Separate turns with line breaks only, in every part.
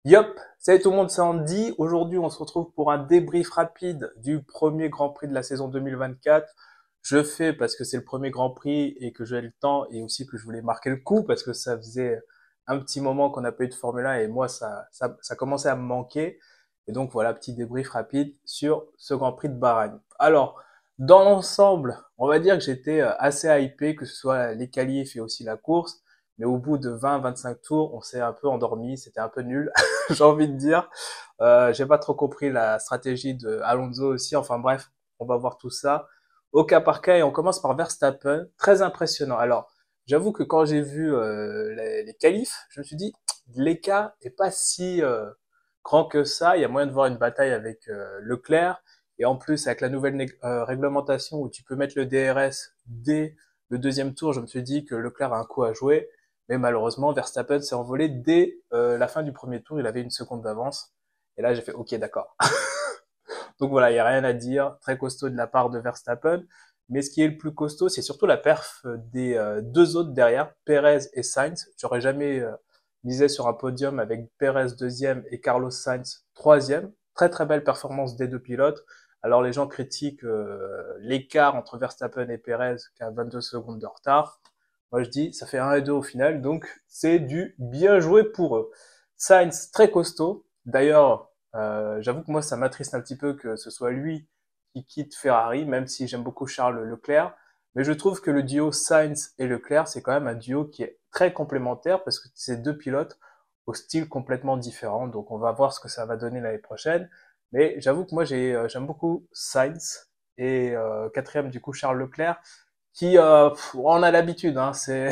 Yop, salut tout le monde, c'est Andy. Aujourd'hui, on se retrouve pour un débrief rapide du premier Grand Prix de la saison 2024. Je fais parce que c'est le premier Grand Prix et que j'ai le temps et aussi que je voulais marquer le coup parce que ça faisait un petit moment qu'on n'a pas eu de Formule 1 et moi, ça commençait à me manquer. Et donc, voilà, petit débrief rapide sur ce Grand Prix de Bahreïn. Alors, dans l'ensemble, on va dire que j'étais assez hypé, que ce soit les qualifs et aussi la course. Mais au bout de 20-25 tours, on s'est un peu endormi, c'était un peu nul. J'ai envie de dire. J'ai pas trop compris la stratégie de Alonso aussi. Enfin bref, on va voir tout ça au cas par cas et on commence par Verstappen. Très impressionnant. Alors, j'avoue que quand j'ai vu les qualifs, je me suis dit l'écart est pas si grand que ça. Il y a moyen de voir une bataille avec Leclerc et en plus avec la nouvelle réglementation où tu peux mettre le DRS dès le deuxième tour, je me suis dit que Leclerc a un coup à jouer. Mais malheureusement, Verstappen s'est envolé dès la fin du premier tour. Il avait une seconde d'avance. Et là, j'ai fait OK, d'accord. Donc voilà, il n'y a rien à dire. Très costaud de la part de Verstappen. Mais ce qui est le plus costaud, c'est surtout la perf des deux autres derrière, Perez et Sainz. J'aurais jamais misé sur un podium avec Perez deuxième et Carlos Sainz troisième. Très très belle performance des deux pilotes. Alors les gens critiquent l'écart entre Verstappen et Perez qui a 22 secondes de retard. Moi je dis ça fait 1 et 2 au final, donc c'est du bien joué pour eux. Sainz très costaud. D'ailleurs, j'avoue que moi, ça m'attriste un petit peu que ce soit lui qui quitte Ferrari, même si j'aime beaucoup Charles Leclerc. Mais je trouve que le duo Sainz et Leclerc, c'est quand même un duo qui est très complémentaire parce que c'est deux pilotes au style complètement différent. Donc, on va voir ce que ça va donner l'année prochaine. Mais j'avoue que moi, j'aime beaucoup Sainz et quatrième, du coup, Charles Leclerc, qui, on a l'habitude, hein, c'est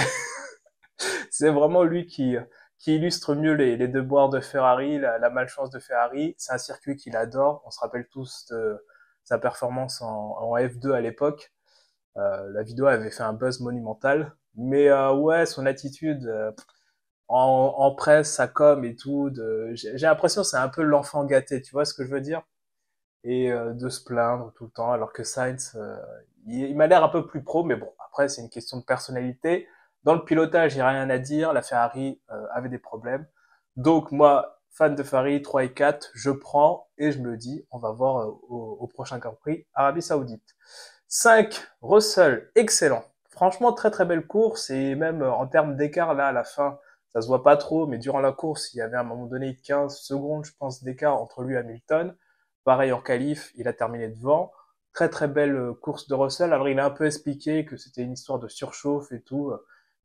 c'est vraiment lui qui illustre mieux les devoirs de Ferrari, la malchance de Ferrari. C'est un circuit qu'il adore. On se rappelle tous de sa performance en F2 à l'époque. La vidéo avait fait un buzz monumental. Mais ouais, son attitude en presse, sa com et tout, j'ai l'impression que c'est un peu l'enfant gâté, tu vois ce que je veux dire? Et de se plaindre tout le temps, alors que Sainz, il m'a l'air un peu plus pro, mais bon, après c'est une question de personnalité. Dans le pilotage, il n'y a rien à dire, la Ferrari avait des problèmes. Donc moi, fan de Ferrari 3 et 4, je prends et je me dis, on va voir au prochain Grand Prix, Arabie Saoudite. 5, Russell, excellent. Franchement, très très belle course et même en termes d'écart, là, à la fin, ça se voit pas trop, mais durant la course, il y avait à un moment donné 15 secondes, je pense, d'écart entre lui et Hamilton. Pareil en qualif, il a terminé devant. Très très belle course de Russell. Alors il a un peu expliqué que c'était une histoire de surchauffe et tout.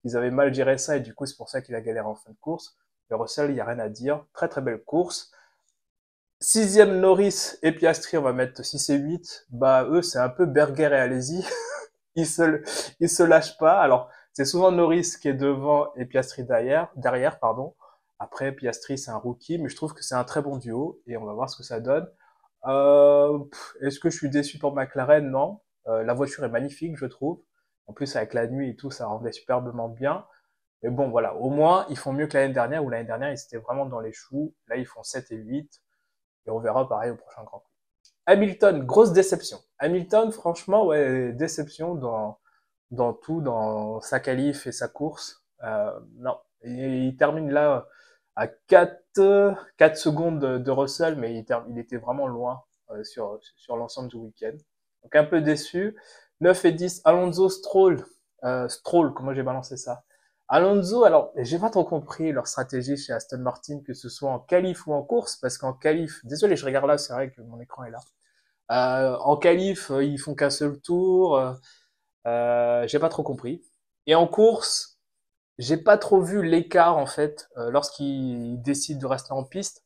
Ils avaient mal géré ça et du coup c'est pour ça qu'il a galéré en fin de course. Mais Russell, il n'y a rien à dire. Très très belle course. Sixième Norris et Piastri, on va mettre 6 et 8. Bah eux c'est un peu Berger et Alesi. ils se, ils se lâchent pas. Alors c'est souvent Norris qui est devant et Piastri derrière pardon. Après Piastri c'est un rookie, mais je trouve que c'est un très bon duo et on va voir ce que ça donne. Est-ce que je suis déçu pour McLaren? Non. La voiture est magnifique, je trouve. En plus, avec la nuit et tout, ça rendait superbement bien. Mais bon, voilà. Au moins, ils font mieux que l'année dernière, où l'année dernière, ils étaient vraiment dans les choux. Là, ils font 7 et 8. Et on verra pareil au prochain Grand Prix. Hamilton, grosse déception. Hamilton, franchement, ouais, déception dans tout, dans sa qualif et sa course. Non. Et il termine là à 4 secondes de Russell, mais il était vraiment loin sur l'ensemble du week-end. Donc un peu déçu. 9 et 10, Alonso Stroll. Stroll, comment j'ai balancé ça? Alonso, alors, j'ai pas trop compris leur stratégie chez Aston Martin, que ce soit en qualif ou en course, parce qu'en qualif, désolé, je regarde là, c'est vrai que mon écran est là. En qualif, ils font qu'un seul tour. J'ai pas trop compris. Et en course, j'ai pas trop vu l'écart en fait lorsqu'il décide de rester en piste.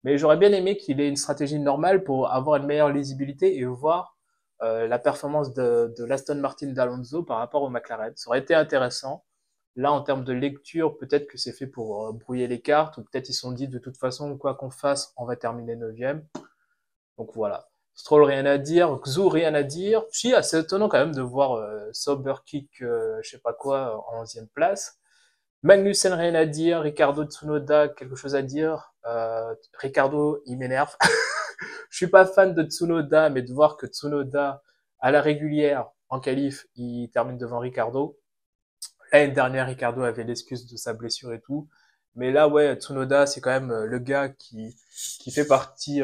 Mais j'aurais bien aimé qu'il ait une stratégie normale pour avoir une meilleure lisibilité et voir la performance de l'Aston Martin d'Alonso par rapport au McLaren. Ça aurait été intéressant. Là, en termes de lecture, peut-être que c'est fait pour brouiller les cartes, ou peut-être ils se sont dit de toute façon, quoi qu'on fasse, on va terminer neuvième. Donc voilà. Stroll, rien à dire. Xu, rien à dire. Si, assez étonnant quand même de voir Sauber Kick, je sais pas quoi, en 11e place. Magnussen, rien à dire. Ricardo Tsunoda, quelque chose à dire. Ricardo, il m'énerve. Je suis pas fan de Tsunoda, mais de voir que Tsunoda, à la régulière, en qualif, il termine devant Ricardo. L'année dernière, Ricardo avait l'excuse de sa blessure et tout. Mais là, ouais, Tsunoda, c'est quand même le gars qui fait partie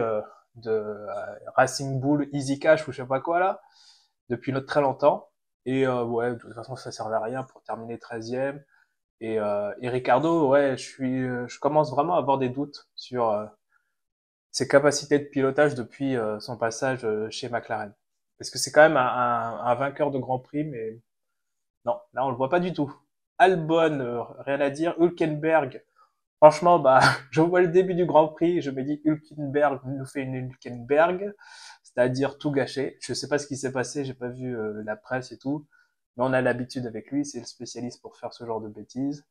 de Racing Bull Easy Cash ou je sais pas quoi là, depuis très longtemps. Et ouais, de toute façon, ça servait à rien pour terminer 13e. Et Ricardo, ouais, je commence vraiment à avoir des doutes sur ses capacités de pilotage depuis son passage chez McLaren. Parce que c'est quand même un vainqueur de Grand Prix, mais non, là on le voit pas du tout. Albon, rien à dire. Hülkenberg, franchement, bah, je vois le début du Grand Prix, je me dis Hülkenberg nous fait une Hülkenberg, c'est-à-dire tout gâché. Je sais pas ce qui s'est passé, j'ai pas vu la presse et tout, mais on a l'habitude avec lui, c'est le spécialiste pour faire ce genre de bêtises.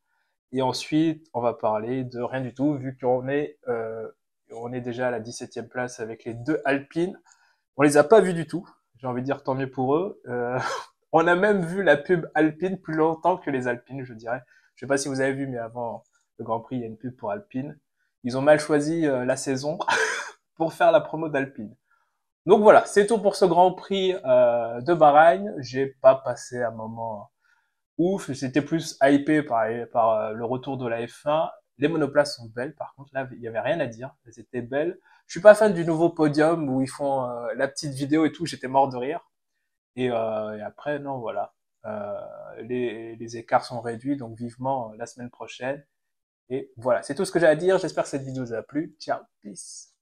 Et ensuite, on va parler de rien du tout, vu on est déjà à la 17e place avec les deux Alpines. On les a pas vus du tout. J'ai envie de dire tant mieux pour eux. On a même vu la pub Alpine plus longtemps que les Alpines, je dirais. Je sais pas si vous avez vu, mais avant le Grand Prix, il y a une pub pour Alpine. Ils ont mal choisi la saison pour faire la promo d'Alpine. Donc voilà, c'est tout pour ce Grand Prix de Bahreïn. J'ai pas passé un moment ouf, j'étais plus hypé par le retour de la F1. Les monoplaces sont belles, par contre, là, il y avait rien à dire. Elles étaient belles. Je suis pas fan du nouveau podium où ils font la petite vidéo et tout, j'étais mort de rire. Et après, non, voilà. Les écarts sont réduits, donc vivement la semaine prochaine. Et voilà, c'est tout ce que j'ai à dire. J'espère que cette vidéo vous a plu. Ciao, peace.